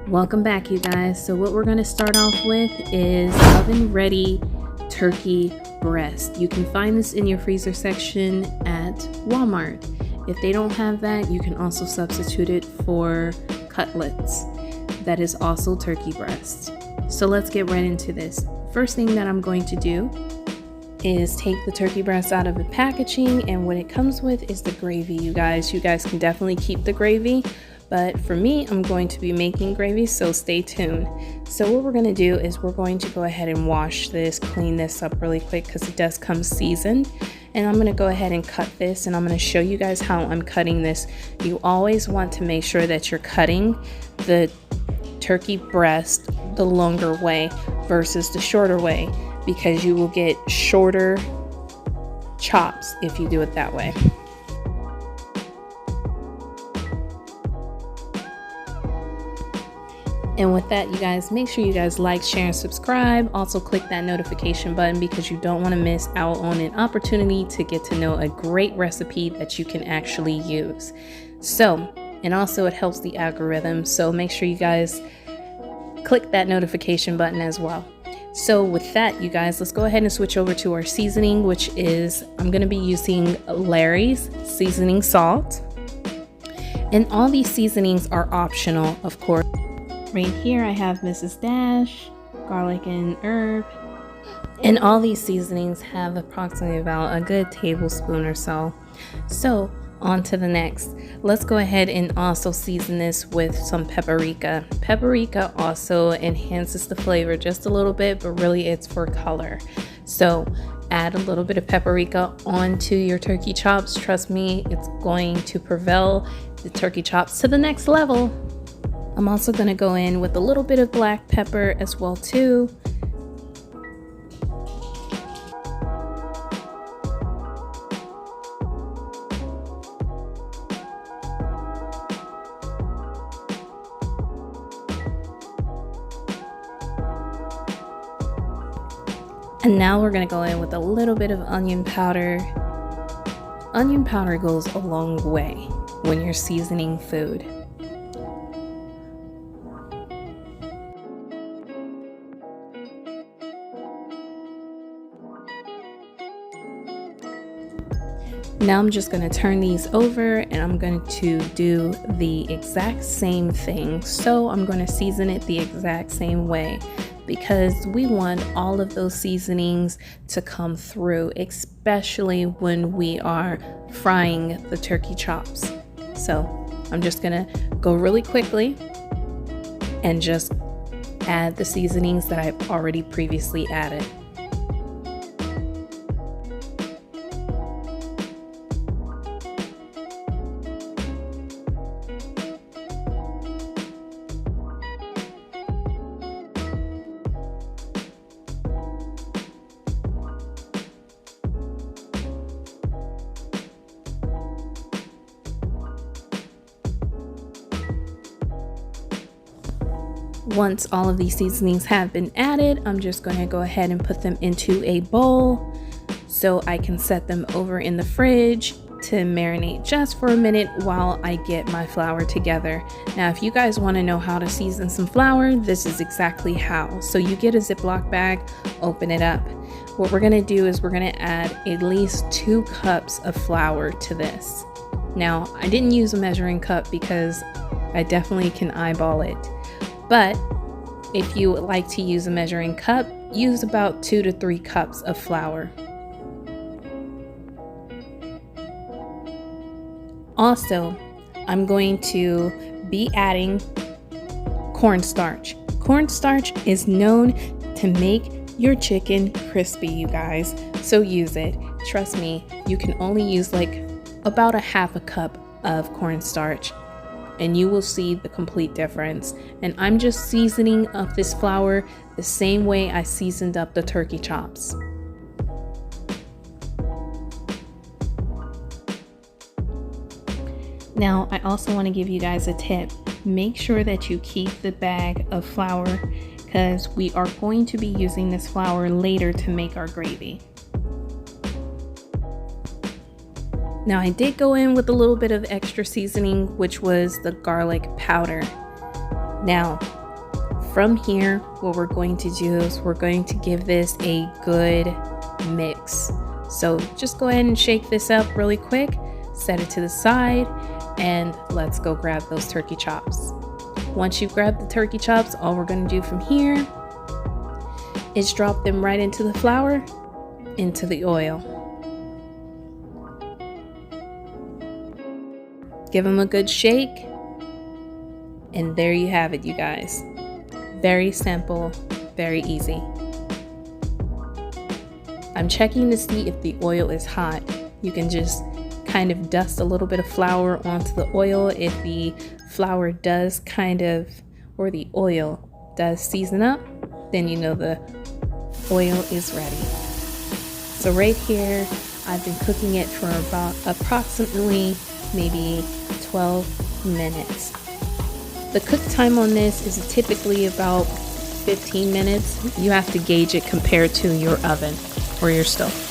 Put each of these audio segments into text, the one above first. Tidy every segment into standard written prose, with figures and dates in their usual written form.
Welcome back, you guys. So what we're going to start off with is oven ready turkey breast. You can find this in your freezer section at Walmart. If they don't have that, you can also substitute it for cutlets. That is also turkey breast. So let's get right into this. First thing that I'm going to do is take the turkey breast out of the packaging, and what it comes with is the gravy, you guys. You guys can definitely keep the gravy, but for me, I'm going to be making gravy, so stay tuned. So what we're going to do is we're going to go ahead and wash this, clean this up really quick because it does come seasoned. And I'm going to go ahead and cut this, and I'm going to show you guys how I'm cutting this. You always want to make sure that you're cutting the turkey breast the longer way versus the shorter way, because you will get shorter chops if you do it that way. And with that, you guys, make sure you guys like, share, and subscribe. Also click that notification button because you don't want to miss out on an opportunity to get to know a great recipe that you can actually use. So, and also it helps the algorithm. So make sure you guys click that notification button as well. So with that, you guys, let's go ahead and switch over to our seasoning, which is, I'm going to be using Larry's seasoning salt. And all these seasonings are optional, of course. Right here I have Mrs. Dash, garlic and herb, and all these seasonings have approximately about a good tablespoon or so. So on to the next. Let's go ahead and also season this with some paprika. Paprika also enhances the flavor just a little bit, but really it's for color. So add a little bit of paprika onto your turkey chops. Trust me, it's going to propel the turkey chops to the next level. I'm also going to go in with a little bit of black pepper as well too. And now we're going to go in with a little bit of onion powder. Onion powder goes a long way when you're seasoning food. Now I'm just going to turn these over, and I'm going to do the exact same thing. So I'm going to season it the exact same way because we want all of those seasonings to come through, especially when we are frying the turkey chops. So I'm just going to go really quickly and just add the seasonings that I've already previously added. Once all of these seasonings have been added, I'm just going to go ahead and put them into a bowl so I can set them over in the fridge to marinate just for a minute while I get my flour together. Now, if you guys want to know how to season some flour, this is exactly how. So you get a Ziploc bag, open it up. What we're going to do is we're going to add at least 2 cups of flour to this. Now, I didn't use a measuring cup because I definitely can eyeball it. But if you would like to use a measuring cup, use about 2 to 3 cups of flour. Also, I'm going to be adding cornstarch. Cornstarch is known to make your chicken crispy, you guys, so use it. Trust me, you can only use like about a half a cup of cornstarch, and you will see the complete difference. And I'm just seasoning up this flour the same way I seasoned up the turkey chops. Now, I also want to give you guys a tip. Make sure that you keep the bag of flour, because we are going to be using this flour later to make our gravy. Now I did go in with a little bit of extra seasoning, which was the garlic powder. Now, from here, what we're going to do is we're going to give this a good mix. So just go ahead and shake this up really quick, set it to the side, and let's go grab those turkey chops. Once you've grabbed the turkey chops, all we're going to do from here is drop them right into the flour, into the oil. Give them a good shake, and there you have it, you guys. Very simple, very easy. I'm checking to see if the oil is hot. You can just kind of dust a little bit of flour onto the oil. If the flour does or the oil does season up, then you know the oil is ready. So right here, I've been cooking it for about approximately maybe 12 minutes. The cook time on this is typically about 15 minutes. You have to gauge it compared to your oven or your stove.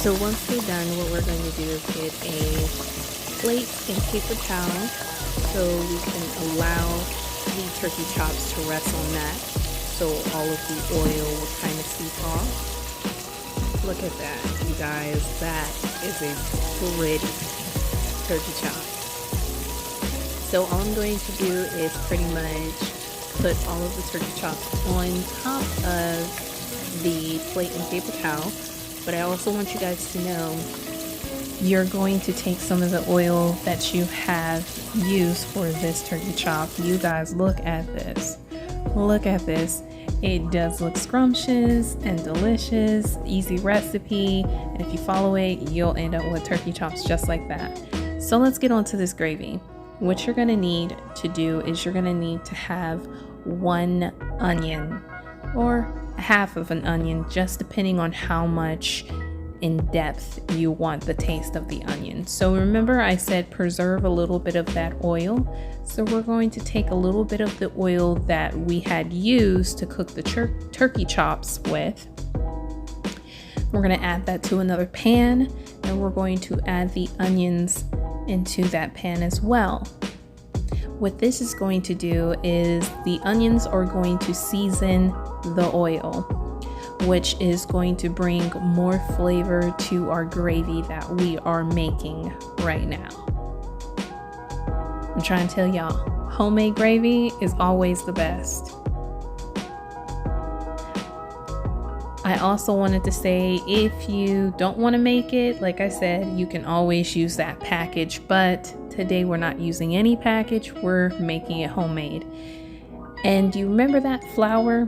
So once they're done, what we're going to do is get a plate and paper towel so we can allow the turkey chops to rest on that, so all of the oil will kind of seep off. Look at that, you guys. That is a pretty turkey chop. So all I'm going to do is pretty much put all of the turkey chops on top of the plate and paper towel. But I also want you guys to know you're going to take some of the oil that you have used for this turkey chop. You guys, look at this. Look at this. It does look scrumptious and delicious, easy recipe. And if you follow it, you'll end up with turkey chops just like that. So let's get on to this gravy. What you're gonna need to do is you're gonna need to have 1 onion or half of an onion, just depending on how much in depth you want the taste of the onion. So remember I said preserve a little bit of that oil. So we're going to take a little bit of the oil that we had used to cook the turkey chops with. We're going to add that to another pan, and we're going to add the onions into that pan as well. What this is going to do is the onions are going to season the oil, which is going to bring more flavor to our gravy that we are making right now. I'm trying to tell y'all, homemade gravy is always the best. I also wanted to say, if you don't want to make it, like I said, you can always use that package, but today we're not using any package, we're making it homemade. And you remember that flour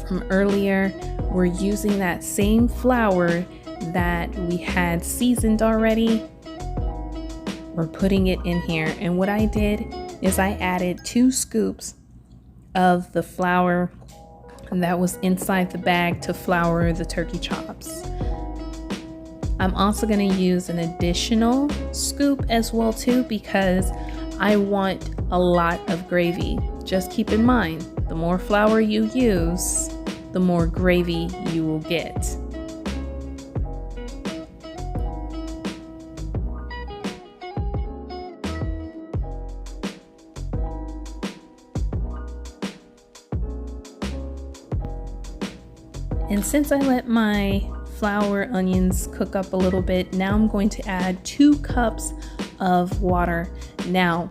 from earlier? We're using that same flour that we had seasoned already. We're putting it in here, and what I did is I added 2 scoops of the flour that was inside the bag to flour the turkey chops. I'm also going to use an additional scoop as well too, because I want a lot of gravy. Just keep in mind, the more flour you use, the more gravy you will get. And since I let my flour onions cook up a little bit, now I'm going to add 2 cups of water. Now,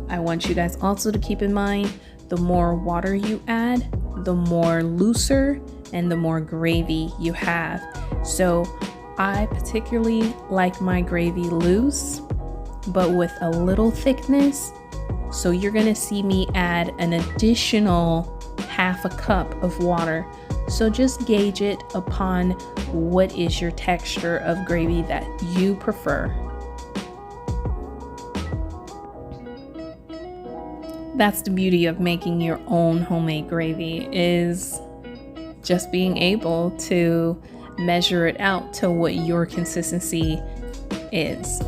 I want you guys also to keep in mind, the more water you add, the more looser and the more gravy you have. So I particularly like my gravy loose, but with a little thickness. So you're gonna see me add an additional half a cup of water. So just gauge it upon what is your texture of gravy that you prefer. That's the beauty of making your own homemade gravy, is just being able to measure it out to what your consistency is.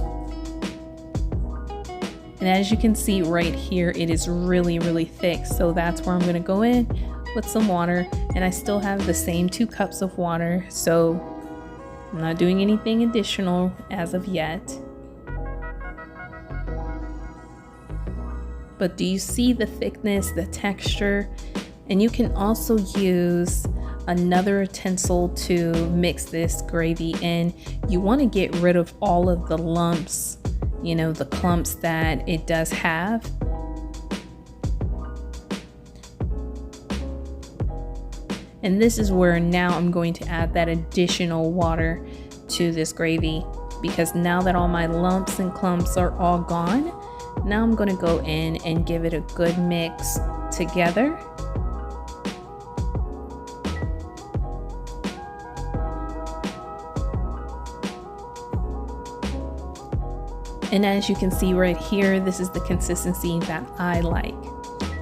And as you can see right here, it is really, really thick. So that's where I'm gonna go in with some water, and I still have the same 2 cups of water. So I'm not doing anything additional as of yet. But do you see the thickness, the texture? And you can also use another utensil to mix this gravy in. You want to get rid of all of the lumps, you know, the clumps that it does have. And this is where now I'm going to add that additional water to this gravy, because now that all my lumps and clumps are all gone, now I'm going to go in and give it a good mix together. And as you can see right here, this is the consistency that I like.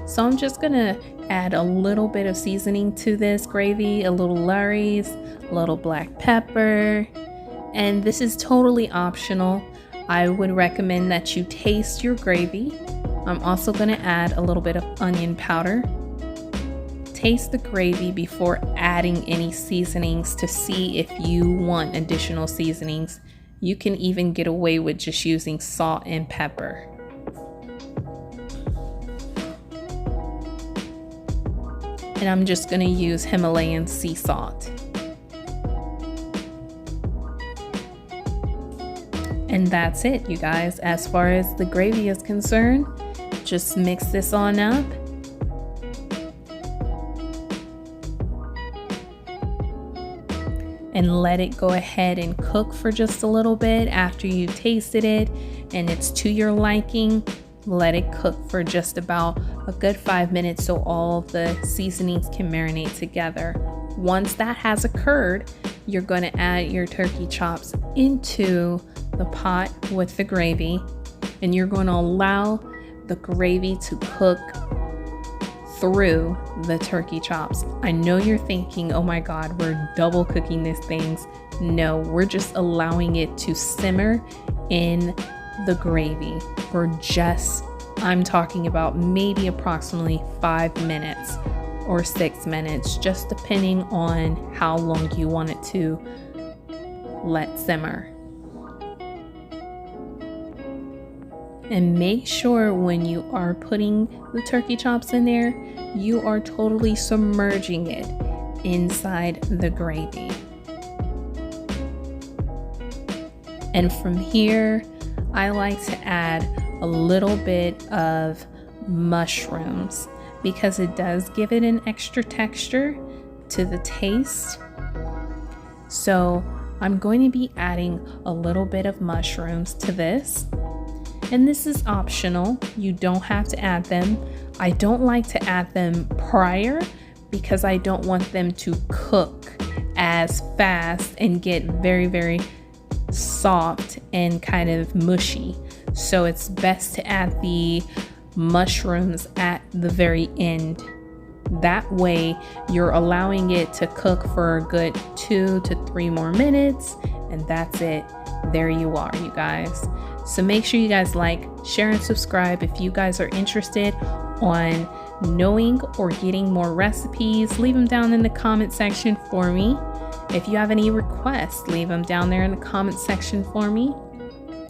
So I'm just gonna add a little bit of seasoning to this gravy, a little Lurie's, a little black pepper, and this is totally optional. I would recommend that you taste your gravy. I'm also gonna add a little bit of onion powder. Taste the gravy before adding any seasonings to see if you want additional seasonings. You can even get away with just using salt and pepper. And I'm just gonna use Himalayan sea salt. And that's it, you guys. As far as the gravy is concerned, just mix this on up. And let it go ahead and cook for just a little bit. After you tasted it and it's to your liking, let it cook for just about a good 5 minutes so all of the seasonings can marinate together. Once that has occurred, you're going to add your turkey chops into the pot with the gravy, and you're going to allow the gravy to cook through the turkey chops. I know you're thinking, oh my God, we're double cooking these things. No, we're just allowing it to simmer in the gravy for just, I'm talking about maybe approximately 5 minutes or 6 minutes, just depending on how long you want it to let simmer. And make sure when you are putting the turkey chops in there, you are totally submerging it inside the gravy. And from here, I like to add a little bit of mushrooms because it does give it an extra texture to the taste. So I'm going to be adding a little bit of mushrooms to this. And this is optional. You don't have to add them. I don't like to add them prior because I don't want them to cook as fast and get very, very soft and kind of mushy. So it's best to add the mushrooms at the very end. That way you're allowing it to cook for a good 2 to 3 more minutes, and that's it. There you are, you guys. So make sure you guys like, share, and subscribe if you guys are interested on knowing or getting more recipes. Leave them down in the comment section for me. If you have any requests, leave them down there in the comment section for me.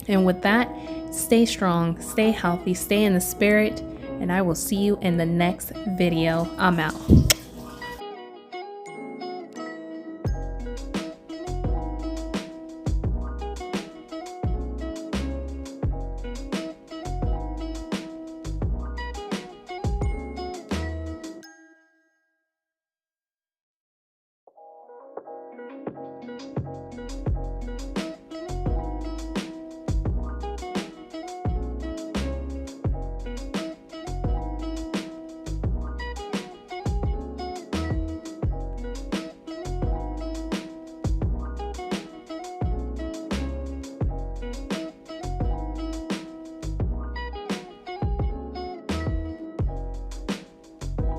And with that, stay strong, stay healthy, stay in the spirit, and I will see you in the next video. I'm out.